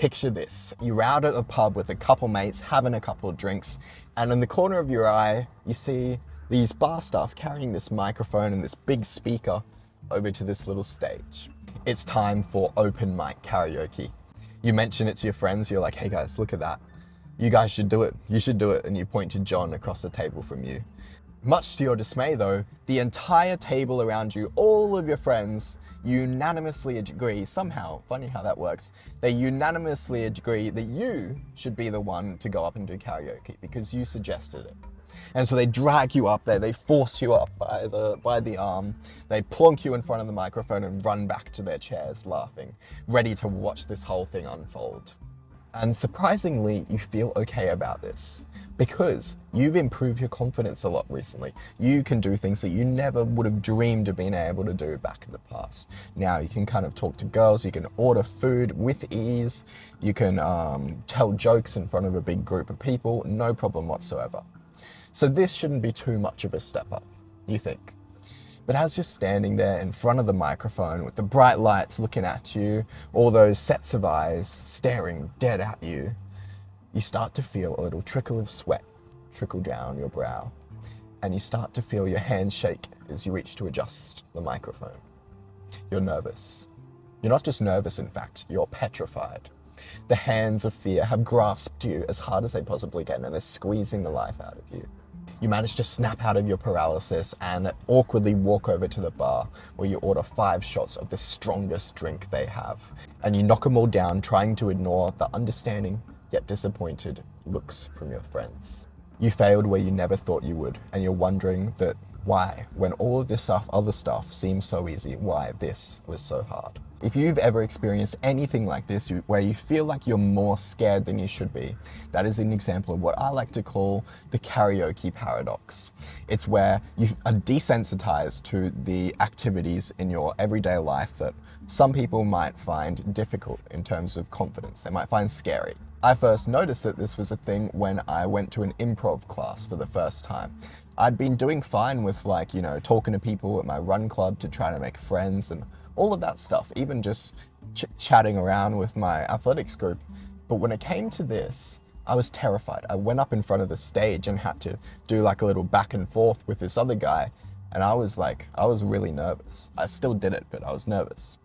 Picture this, you're out at a pub with a couple mates having a couple of drinks, and in the corner of your eye you see these bar staff carrying this microphone and this big speaker over to this little stage. It's time for open mic karaoke. You mention it to your friends, you're like, hey guys, look at that. You guys should do it, you should do it, and you point to John across the table from you. Much to your dismay though, the entire table around you, all of your friends, unanimously agree, somehow, funny how that works, they unanimously agree that you should be the one to go up and do karaoke because you suggested it. And so they drag you up there, they force you up by the arm, they plonk you in front of the microphone and run back to their chairs laughing, ready to watch this whole thing unfold. And surprisingly, you feel okay about this because you've improved your confidence a lot recently. You can do things that you never would have dreamed of being able to do back in the past. Now you can kind of talk to girls, you can order food with ease, you can tell jokes in front of a big group of people, no problem whatsoever. So this shouldn't be too much of a step up, you think. But as you're standing there in front of the microphone with the bright lights looking at you, all those sets of eyes staring dead at you, you start to feel a little trickle of sweat trickle down your brow, and you start to feel your hands shake as you reach to adjust the microphone. You're nervous. You're not just nervous, in fact, you're petrified. The hands of fear have grasped you as hard as they possibly can, and they're squeezing the life out of you. You manage to snap out of your paralysis and awkwardly walk over to the bar where you order 5 shots of the strongest drink they have. And you knock them all down, trying to ignore the understanding yet disappointed looks from your friends. You failed where you never thought you would, and you're wondering that why, when all of this other stuff seems so easy, why this was so hard. If you've ever experienced anything like this, where you feel like you're more scared than you should be, that is an example of what I like to call the karaoke paradox. It's where you are desensitized to the activities in your everyday life that some people might find difficult in terms of confidence. They might find scary. I first noticed that this was a thing when I went to an improv class for the first time. I'd been doing fine with talking to people at my run club to try to make friends and all of that stuff, even just chatting around with my athletics group. But when it came to this, I was terrified. I went up in front of the stage and had to do like a little back and forth with this other guy. And I was really nervous. I still did it, but I was nervous.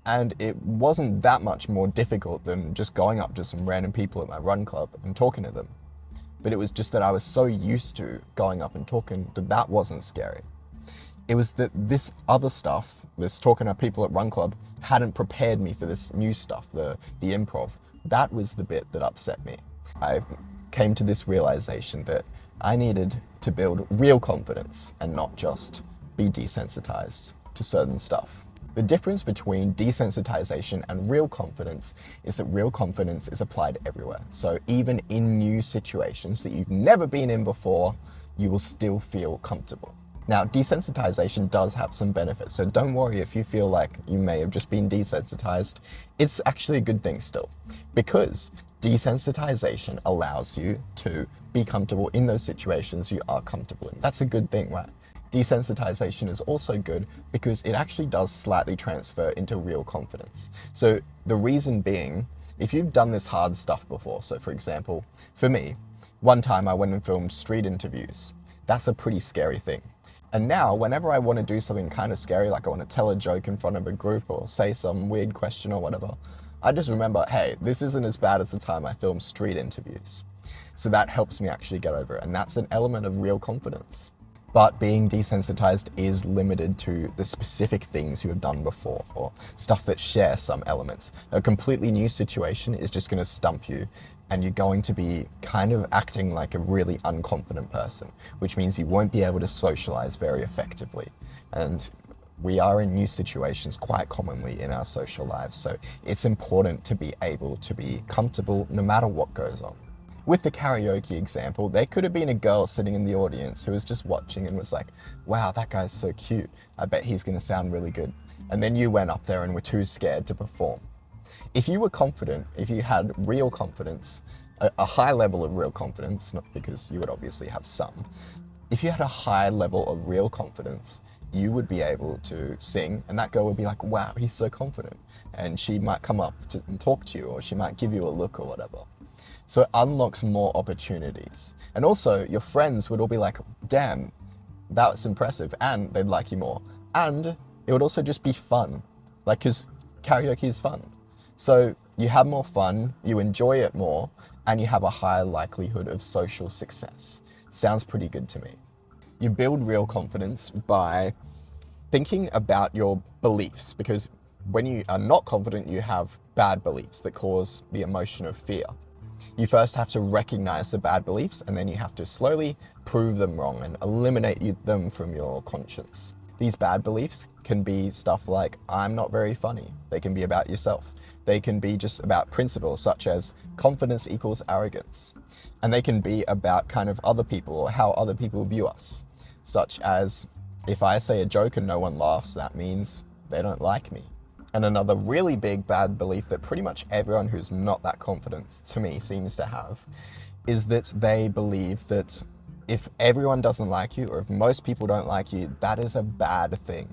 And it wasn't that much more difficult than just going up to some random people at my run club and talking to them. But it was just that I was so used to going up and talking that wasn't scary. It was that this other stuff, this talking to people at run club, hadn't prepared me for this new stuff, the improv. That was the bit that upset me. I came to this realization that I needed to build real confidence and not just be desensitized to certain stuff. The difference between desensitization and real confidence is that real confidence is applied everywhere. So even in new situations that you've never been in before, you will still feel comfortable. Now, desensitization does have some benefits, so don't worry if you feel like you may have just been desensitized. It's actually a good thing still, because desensitization allows you to be comfortable in those situations you are comfortable in. That's a good thing, right? Desensitization is also good because it actually does slightly transfer into real confidence. So the reason being, if you've done this hard stuff before, so for example, for me, one time I went and filmed street interviews. That's a pretty scary thing. And now whenever I want to do something kind of scary, like I want to tell a joke in front of a group or say some weird question or whatever, I just remember, hey, this isn't as bad as the time I filmed street interviews. So that helps me actually get over it. And that's an element of real confidence. But being desensitized is limited to the specific things you have done before, or stuff that share some elements. A completely new situation is just going to stump you, and you're going to be kind of acting like a really unconfident person, which means you won't be able to socialize very effectively. And we are in new situations quite commonly in our social lives, so it's important to be able to be comfortable no matter what goes on. With the karaoke example, there could have been a girl sitting in the audience who was just watching and was like, wow, that guy's so cute. I bet he's going to sound really good. And then you went up there and were too scared to perform. If you were confident, if you had real confidence, a high level of real confidence, not because you would obviously have some, if you had a high level of real confidence, you would be able to sing, and that girl would be like, wow, he's so confident. And she might come up and talk to you, or she might give you a look or whatever. So it unlocks more opportunities. And also your friends would all be like, damn, that was impressive, and they'd like you more. And it would also just be fun, like, because karaoke is fun. So you have more fun, you enjoy it more, and you have a higher likelihood of social success. Sounds pretty good to me. You build real confidence by thinking about your beliefs, because when you are not confident, you have bad beliefs that cause the emotion of fear. You first have to recognize the bad beliefs, and then you have to slowly prove them wrong and eliminate them from your conscience. These bad beliefs can be stuff like, I'm not very funny. They can be about yourself. They can be just about principles such as confidence equals arrogance. And they can be about kind of other people or how other people view us, such as if I say a joke and no one laughs, that means they don't like me. And another really big bad belief that pretty much everyone who's not that confident, to me, seems to have, is that they believe that if everyone doesn't like you, or if most people don't like you, that is a bad thing.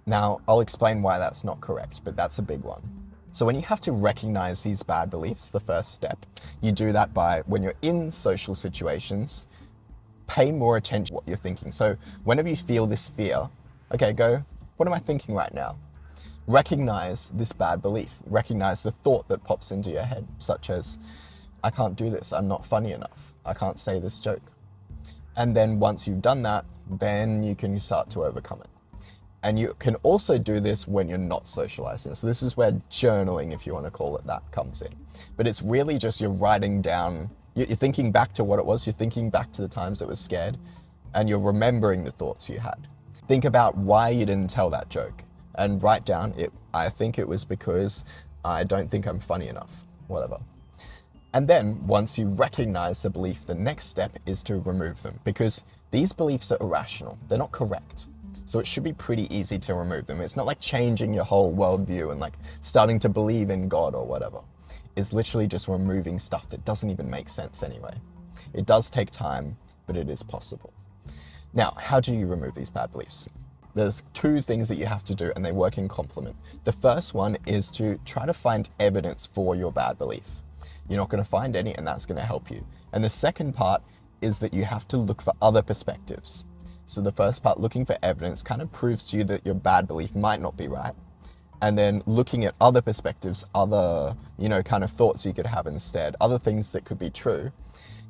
Now, I'll explain why that's not correct, but that's a big one. So when you have to recognize these bad beliefs, the first step, you do that by, when you're in social situations, pay more attention to what you're thinking. So whenever you feel this fear, okay, go, what am I thinking right now? Recognize this bad belief. Recognize the thought that pops into your head, such as, I can't do this, I'm not funny enough, I can't say this joke. And then once you've done that, then you can start to overcome it. And you can also do this when you're not socializing. So this is where journaling, if you want to call it that, comes in. But it's really just you're writing down, you're thinking back to what it was, you're thinking back to the times that were scared, and you're remembering the thoughts you had. Think about why you didn't tell that joke. And write down, I think it was because I don't think I'm funny enough, whatever. And then once you recognize the belief, the next step is to remove them, because these beliefs are irrational. They're not correct. So it should be pretty easy to remove them. It's not like changing your whole worldview and like starting to believe in God or whatever. It's literally just removing stuff that doesn't even make sense anyway. It does take time, but it is possible. Now, how do you remove these bad beliefs? There's two things that you have to do, and they work in complement. The first one is to try to find evidence for your bad belief. You're not going to find any, and that's going to help you. And the second part is that you have to look for other perspectives. So the first part, looking for evidence, kind of proves to you that your bad belief might not be right. And then looking at other perspectives, other, kind of thoughts you could have instead, other things that could be true,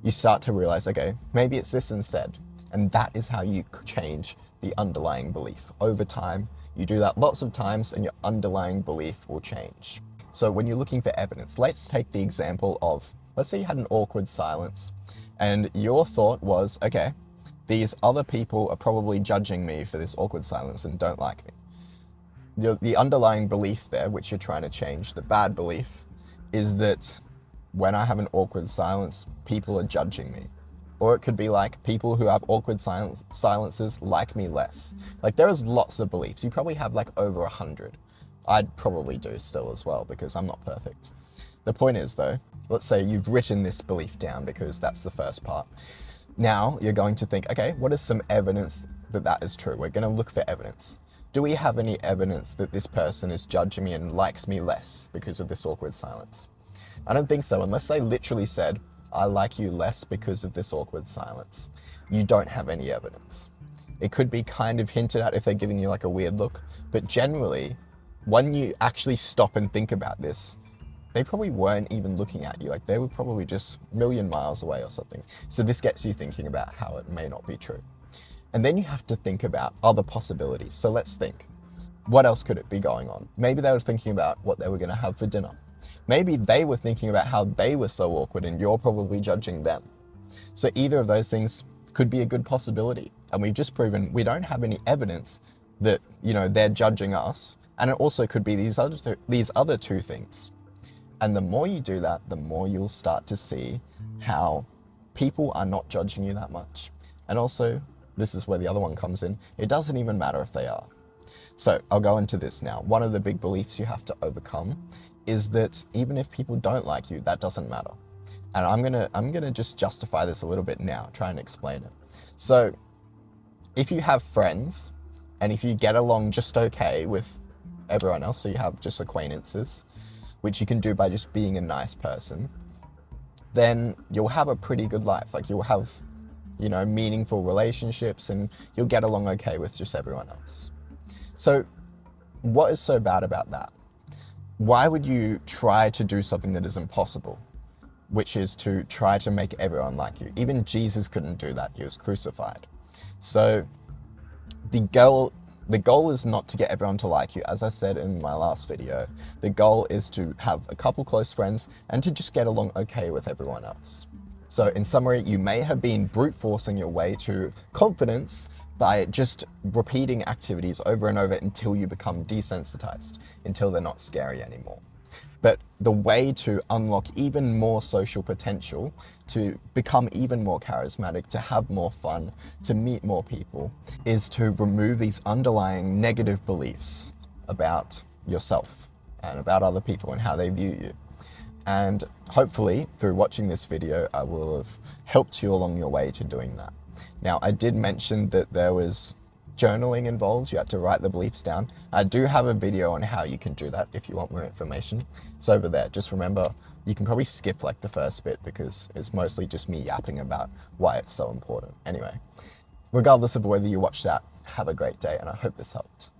you start to realize, okay, maybe it's this instead. And that is how you change the underlying belief. Over time, you do that lots of times and your underlying belief will change. So when you're looking for evidence, let's take the example of, let's say you had an awkward silence and your thought was, okay, these other people are probably judging me for this awkward silence and don't like me. The underlying belief there, which you're trying to change, the bad belief, is that when I have an awkward silence, people are judging me. Or it could be like, people who have awkward silences like me less. Like, there is lots of beliefs. You probably have like over 100. I'd probably do still as well, because I'm not perfect. The point is though, let's say you've written this belief down, because that's the first part. Now you're going to think, okay, what is some evidence that that is true? We're going to look for evidence. Do we have any evidence that this person is judging me and likes me less because of this awkward silence? I don't think so, unless they literally said, I like you less because of this awkward silence. You don't have any evidence. It could be kind of hinted at if they're giving you like a weird look, but generally, when you actually stop and think about this, they probably weren't even looking at you. Like, they were probably just a million miles away or something. So this gets you thinking about how it may not be true. And then you have to think about other possibilities. So let's think, what else could it be going on? Maybe they were thinking about what they were going to have for dinner. Maybe they were thinking about how they were so awkward and you're probably judging them. So either of those things could be a good possibility. And we've just proven we don't have any evidence that, they're judging us. And it also could be these other two things. And the more you do that, the more you'll start to see how people are not judging you that much. And also, this is where the other one comes in. It doesn't even matter if they are. So I'll go into this now. One of the big beliefs you have to overcome is that even if people don't like you, that doesn't matter. And I'm gonna just justify this a little bit now, try and explain it. So if you have friends And if you get along just okay with everyone else, so you have just acquaintances, which you can do by just being a nice person, then you'll have a pretty good life. Like you'll have, you know, meaningful relationships and you'll get along okay with just everyone else. So what is so bad about that? Why would you try to do something that is impossible, which is to try to make everyone like you? Even Jesus couldn't do that. He was crucified. So the goal is not to get everyone to like you. As I said in my last video, the goal is to have a couple close friends and to just get along okay with everyone else. So in summary, you may have been brute forcing your way to confidence by just repeating activities over and over until you become desensitized, until they're not scary anymore. But the way to unlock even more social potential, to become even more charismatic, to have more fun, to meet more people, is to remove these underlying negative beliefs about yourself and about other people and how they view you. And hopefully, through watching this video, I will have helped you along your way to doing that. Now, I did mention that there was journaling involved. You had to write the beliefs down. I do have a video on how you can do that if you want more information. It's over there. Just remember, you can probably skip like the first bit because it's mostly just me yapping about why it's so important. Anyway, regardless of whether you watch that, have a great day and I hope this helped.